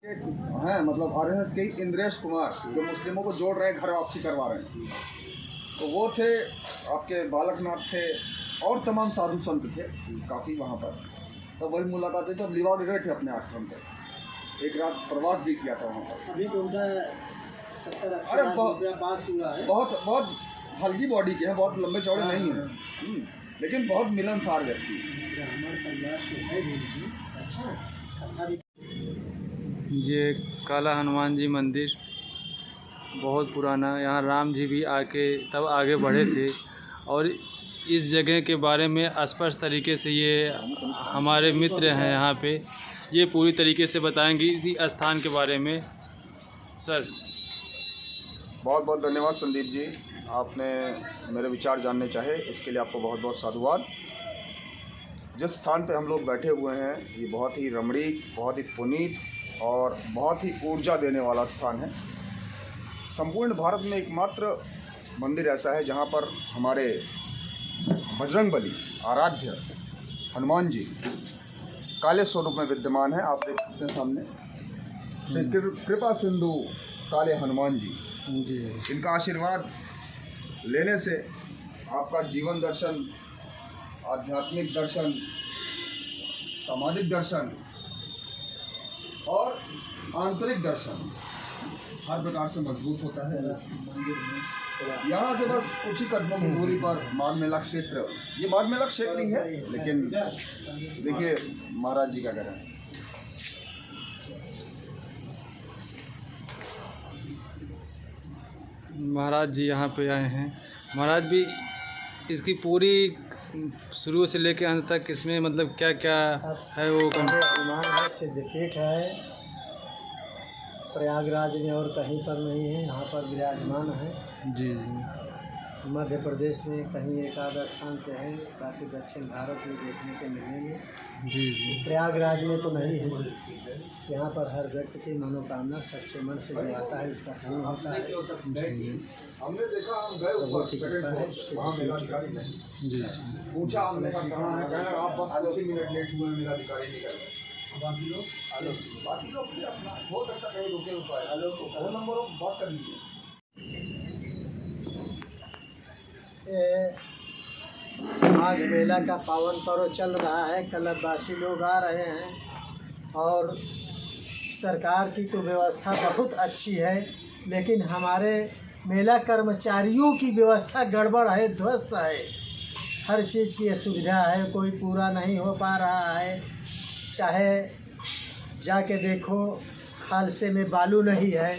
हैं मतलब आरएसएस के इंद्रेश कुमार जो मुस्लिमों को जोड़ रहे हैं, घर वापसी करवा रहे हैं। तो वो थे, आपके बालकनाथ थे और तमाम साधु संत थे काफ़ी वहाँ पर। तो वही मुलाकात हुई, तब लिवा गए थे अपने आश्रम पे, एक रात प्रवास भी किया था वहाँ पर। अभी तो उनका 70-80 अरे लाख रुपया पास हुआ है। बहुत हल्की बॉडी के हैं, बहुत लंबे चौड़े नहीं हैं, लेकिन बहुत मिलनसार व्यक्ति। हमारे परिवार से है भी नहीं। अच्छा, ये काला हनुमान जी मंदिर बहुत पुराना, यहाँ राम जी भी आके तब आगे बढ़े थे। और इस जगह के बारे में स्पष्ट तरीके से ये हमारे मित्र हैं यहाँ पे, ये पूरी तरीके से बताएंगे इसी स्थान के बारे में। सर बहुत बहुत धन्यवाद संदीप जी, आपने मेरे विचार जानने चाहे, इसके लिए आपको बहुत बहुत साधुवाद। जिस स्थान पे हम लोग बैठे हुए हैं ये बहुत ही रमणीक, बहुत ही पुनीत और बहुत ही ऊर्जा देने वाला स्थान है। संपूर्ण भारत में एकमात्र मंदिर ऐसा है जहाँ पर हमारे बजरंगबली आराध्य हनुमान जी काले स्वरूप में विद्यमान है। आप देख सकते हैं सामने श्री कृपा सिंधु काले हनुमान जी। इनका आशीर्वाद लेने से आपका जीवन दर्शन, आध्यात्मिक दर्शन, सामाजिक दर्शन और आंतरिक दर्शन हर प्रकार से मजबूत होता है। यहाँ से बस कुछ ही कदमों की दूरी पर माघ मेला क्षेत्र, ये माघ मेला क्षेत्र ही है, लेकिन देखिए महाराज जी का घर है। महाराज जी यहाँ पे आए हैं। महाराज भी इसकी पूरी शुरू से लेकर अंत तक इसमें मतलब क्या क्या है वो हनुमान है, सिद्धपीठ है, प्रयागराज में और कहीं पर नहीं है, यहाँ पर विराजमान है। जी मध्य प्रदेश में कहीं एक आध स्थान पे है, बाकी दक्षिण भारत में देखने को मिलेंगे। जी जी प्रयागराज में तो नहीं है। यहाँ पर हर व्यक्ति की मनोकामना सच्चे मन से जो आता है इसका पूर्ण होता है। हमने देखा, हम गए ऊपर वहाँ मेरा अधिकारी नहीं। जी पूछा हमने कहाँ है, कहना आप बस 2 मिनट लेट हुए, मेरा अधिकारी नहीं कर। बाकी लोग फिर अपना हो सकता कहीं रुके रुका है, फोन नंबर बात कर लीजिए। माघ मेला का पावन पर्व चल रहा है, कलशवासी लोग आ रहे हैं और सरकार की तो व्यवस्था बहुत अच्छी है, लेकिन हमारे मेला कर्मचारियों की व्यवस्था गड़बड़ है, ध्वस्त है। हर चीज़ की असुविधा है, कोई पूरा नहीं हो पा रहा है। चाहे जाके देखो खालसे में बालू नहीं है,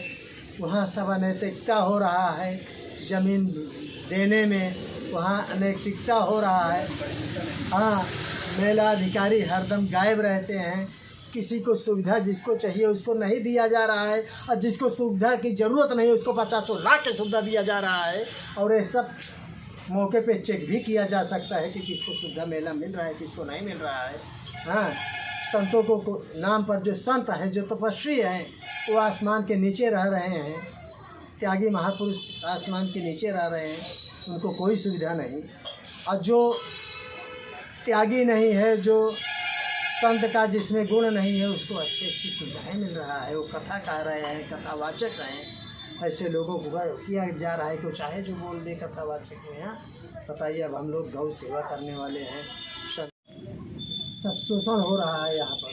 वहाँ सब अनैतिकता हो रहा है। ज़मीन देने में वहाँ अनैतिकता हो रहा है। हाँ, मेला अधिकारी हरदम गायब रहते हैं, किसी को सुविधा जिसको चाहिए उसको नहीं दिया जा रहा है, और जिसको सुविधा की ज़रूरत नहीं उसको 50 लाख की सुविधा दिया जा रहा है। और ये सब मौके पे चेक भी किया जा सकता है कि किसको सुविधा मेला मिल रहा है, किसको नहीं मिल रहा है। हाँ, संतों को नाम पर जो संत हैं, जो तपस्वी हैं, वो आसमान के नीचे रह रहे हैं। त्यागी महापुरुष आसमान के नीचे रह रहे हैं, उनको कोई सुविधा नहीं। और जो त्यागी नहीं है, जो संत का जिसमें गुण नहीं है, उसको अच्छी अच्छी सुविधाएं मिल रहा है। वो कथा कह रहे हैं, कथावाचक हैं, ऐसे लोगों को किया जा रहा है कि चाहे जो बोल दे कथावाचक में। यहाँ बताइए, अब हम लोग गौ सेवा करने वाले हैं, सब शोषण हो रहा है यहाँ पर।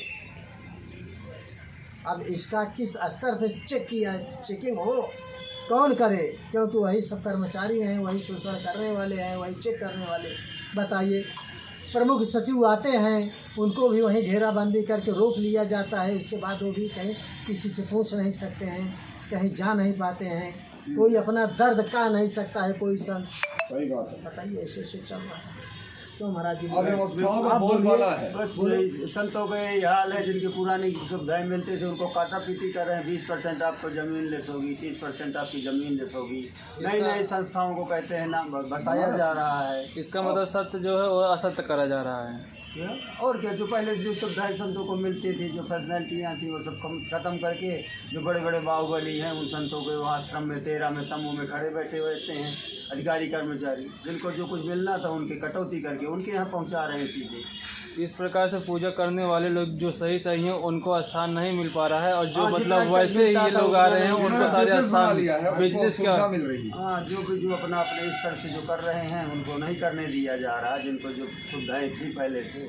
अब इसका किस स्तर पे चेकिंग हो, कौन करे? क्योंकि वही सब कर्मचारी हैं, वही शोषण करने वाले हैं, वही चेक करने वाले। बताइए, प्रमुख सचिव आते हैं, उनको भी वहीं घेराबंदी करके रोक लिया जाता है। उसके बाद वो भी कहीं किसी से पूछ नहीं सकते हैं, कहीं जा नहीं पाते हैं, कोई अपना दर्द कह नहीं सकता है कोई संत। सही बात है। बताइए, ऐसे ऐसे चल रहा है। तो महाराज जी अव्यवस्थाओं में बोलबाला है। बस संतों के ये हाल है, जिनकी पुरानी सुविधाएं मिलती थी उनको काटा पीटी कर रहे हैं। 20% आपको ज़मीन लेस होगी, 30% आपकी ज़मीन लेस होगी। नई नई संस्थाओं को कहते हैं नाम बताया जा रहा है। इसका मतलब सत्य जो है वो असत्य करा जा रहा है। और क्या, जो पहले जो सुविधाएं संतों को मिलती थी, जो फैसिलिटियाँ थी, वो सब खत्म करके जो बड़े बड़े बाहुबली हैं उन संतों के वहाँ आश्रम में 13 में तंबू में खड़े बैठे रहते हैं अधिकारी कर्मचारी, जिनको जो कुछ मिलना था उनकी कटौती करके उनके यहाँ पहुँचा रहे हैं सीधे। इस प्रकार से पूजा करने वाले लोग जो सही सही हैं उनको स्थान नहीं मिल पा रहा है, और जो मतलब वैसे ये लोग आ रहे हैं उनको सारे स्थान बिजनेस का मिल रही है। हाँ, जो अपना अपने स्तर से जो कर रहे हैं उनको नहीं करने दिया जा रहा, जिनको जो सुविधाएं थी पहले से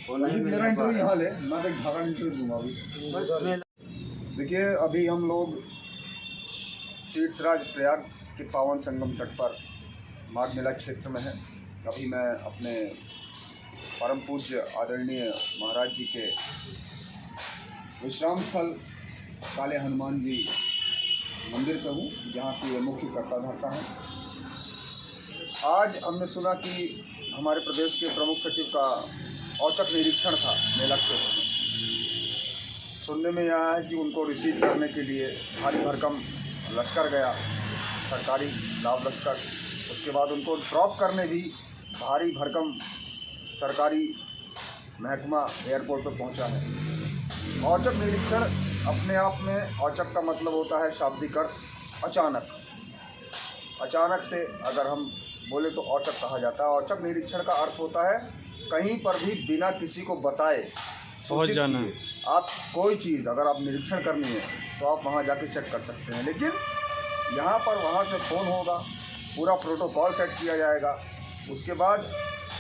वो नहीं मिल मेरा पा इंटरव्यू रहा। यहाँ ले, मैं तो एक धारा इंटरव्यू दूंगा अभी। बस देखिए, अभी हम लोग तीर्थराज प्रयाग के पावन संगम तट पर माघ मेला क्षेत्र में हैं। अभी मैं अपने परम पूज्य आदरणीय महाराज जी के विश्राम स्थल काले हनुमान जी मंदिर पे हूँ, जहाँ की ये मुख्य कर्ता धर्ता है। आज हमने सुना कि हमारे प्रदेश के प्रमुख सचिव का औचक निरीक्षण था मेला क्षेत्र में। सुनने में आया है कि उनको रिसीव करने के लिए भारी भरकम लश्कर गया, सरकारी लाभ लश्कर। उसके बाद उनको ड्रॉप करने भी भारी भरकम सरकारी महकमा एयरपोर्ट पर पहुंचा है। औचक निरीक्षण अपने आप में, औचक का मतलब होता है शाब्दिक अर्थ अचानक। अचानक से अगर हम बोले तो औचक कहा जाता है। औचक निरीक्षण का अर्थ होता है कहीं पर भी बिना किसी को बताए पहुंच जाना। आप कोई चीज़ अगर आप निरीक्षण करनी है तो आप वहां जाके चेक कर सकते हैं, लेकिन यहाँ पर वहाँ से फ़ोन होगा, पूरा प्रोटोकॉल सेट किया जाएगा। उसके बाद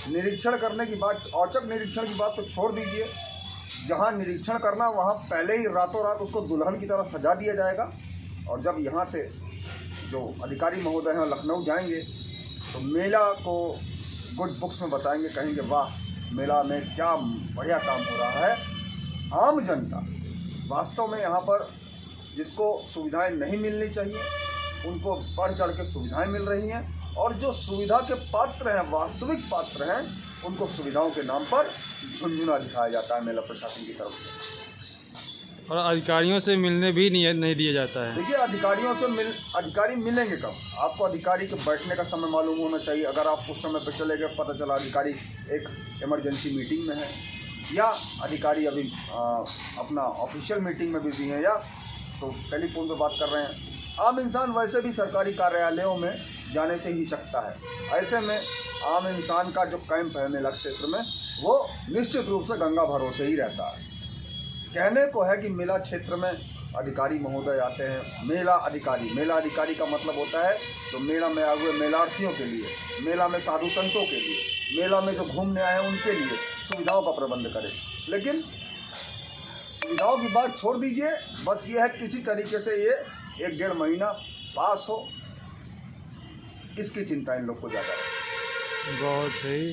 निरीक्षण करने की बात, औचक निरीक्षण की बात तो छोड़ दीजिए, जहाँ निरीक्षण करना वहाँ पहले ही रातों रात उसको दुल्हन की तरह सजा दिया जाएगा। और जब यहाँ से जो अधिकारी महोदय हैं लखनऊ जाएंगे तो मेला को गुड बुक्स में बताएंगे, कहेंगे वाह मेला में क्या बढ़िया काम हो रहा है। आम जनता वास्तव में यहाँ पर जिसको सुविधाएं नहीं मिलनी चाहिए उनको बढ़ चढ़ के सुविधाएं मिल रही हैं, और जो सुविधा के पात्र हैं, वास्तविक पात्र हैं, उनको सुविधाओं के नाम पर झुनझुना दिखाया जाता है मेला प्रशासन की तरफ से। और अधिकारियों से मिलने भी नहीं दिया जाता है। देखिए, अधिकारियों से अधिकारी मिलेंगे कब? आपको अधिकारी के बैठने का समय मालूम होना चाहिए। अगर आप उस समय पर चले गए, पता चला अधिकारी एक इमरजेंसी मीटिंग में है, या अधिकारी अभी अपना ऑफिशियल मीटिंग में बिजी है, या तो टेलीफोन पे बात कर रहे हैं। आम इंसान वैसे भी सरकारी कार्यालयों में जाने से ही सकता है। ऐसे में आम इंसान का जो कैंप है मेला क्षेत्र में, वो निश्चित रूप से गंगा भरोसे ही रहता है। कहने को है कि मेला क्षेत्र में अधिकारी महोदय आते हैं। मेला अधिकारी का मतलब होता है जो मेला में आए हुए मेलार्थियों के लिए, मेला में साधु संतों के लिए, मेला में जो घूमने आए हैं उनके लिए सुविधाओं का प्रबंध करे। लेकिन सुविधाओं की बात छोड़ दीजिए, बस ये है किसी तरीके से ये 1-1.5 महीना पास हो, इसकी चिंता इन लोग को ज़्यादा है। बहुत ही